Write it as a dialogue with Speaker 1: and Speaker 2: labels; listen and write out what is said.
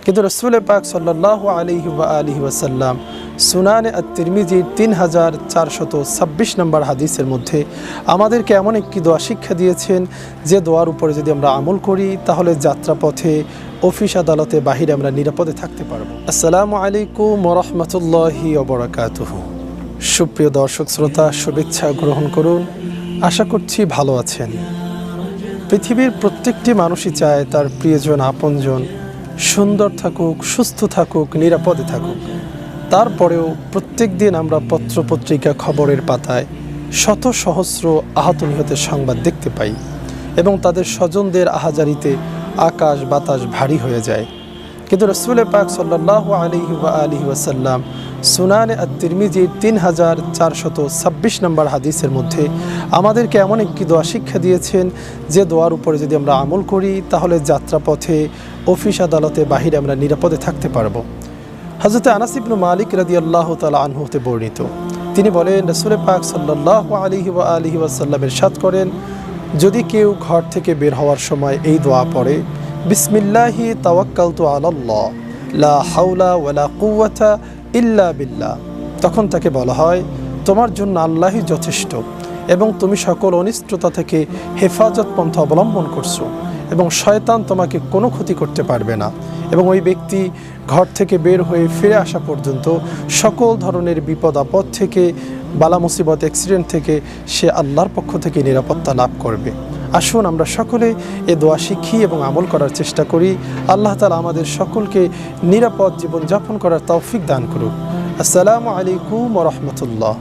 Speaker 1: কিন্তু রাসূল পাক সাল্লাল্লাহু আলাইহি ওয়া আলিহি ওয়াসাল্লাম সুনানে আত-তিরমিজির 3426 নম্বর হাদিসের মধ্যে আমাদেরকে এমন একটি দোয়া শিক্ষা দিয়েছেন যে দোয়ার উপরে যদি আমরা আমল করি তাহলে যাত্রাপথে, অফিস আদালতে, বাহিরে আমরা নিরাপদে থাকতে পারবো। আসসালামু আলাইকুম ওয়া রাহমাতুল্লাহি ওয়া বারাকাতুহু। সুপ্রিয় দর্শক শ্রোতা, শুভেচ্ছা গ্রহণ করুন। আশা করছি ভালো আছেন। পৃথিবীর প্রত্যেকটি মানুষই চায় তার প্রিয়জন, আপনজন সুন্দর থাকুক, সুস্থ থাকুক, নিরাপদে থাকুক। তারপরেও প্রত্যেক দিন আমরা পত্রপত্রিকা, খবরের পাতায় শত সহস্র আহত নিহতের সংবাদ দেখতে পাই এবং তাদের স্বজনদের আহাজারিতে আকাশ বাতাস ভারী হয়ে যায়। কিন্তু রাসূল পাক সাল্লাল্লাহু আলাইহি ওয়া আলিহি ওয়াসাল্লাম সুনানে আত-তিরমিজির 3426 নম্বর হাদিসের মধ্যে আমাদেরকে এমন একটি দোয়া শিক্ষা দিয়েছেন যে দোয়ার উপরে যদি আমরা আমল করি তাহলে যাত্রাপথে, অফিস আদালতে, বাহিরে আমরা নিরাপদে থাকতে পারবো। হযরত আনাস ইবনে মালিক রাদিয়াল্লাহু তাআলা আনহু হতে বর্ণিত, তিনি বলেন রাসূল পাক সাল্লাল্লাহু আলাইহি ওয়া আলিহি ওয়াসাল্লাম ইরশাদ করেন, যদি কেউ ঘর থেকে বের হওয়ার সময় এই দোয়া পড়ে, বিসমিল্লাহি তাওয়াক্কালতু আলাল্লাহ লা হাওলা ওয়ালা কুওয়াতা ইল্লা বিল্লাহ, তখন তাকে বলা হয় তোমার জন্য আল্লাহই যথেষ্ট এবং তুমি সকল অনিষ্টতা থেকে হেফাজত পন্থা অবলম্বন করছো এবং শয়তান তোমাকে কোনো ক্ষতি করতে পারবে না। এবং ওই ব্যক্তি ঘর থেকে বের হয়ে ফিরে আসা পর্যন্ত সকল ধরনের বিপদ আপদ থেকে, বালা মুসিবত, অ্যাক্সিডেন্ট থেকে সে আল্লাহর পক্ষ থেকে নিরাপত্তা লাভ করবে। আসুন আমরা সকলে এ দোয়া শিখি এবং আমল করার চেষ্টা করি। আল্লাহ তাআলা আমাদের সকলকে নিরাপদ জীবনযাপন করার তৌফিক দান করুক। আসসালামু আলাইকুম ওয়া রাহমাতুল্লাহ।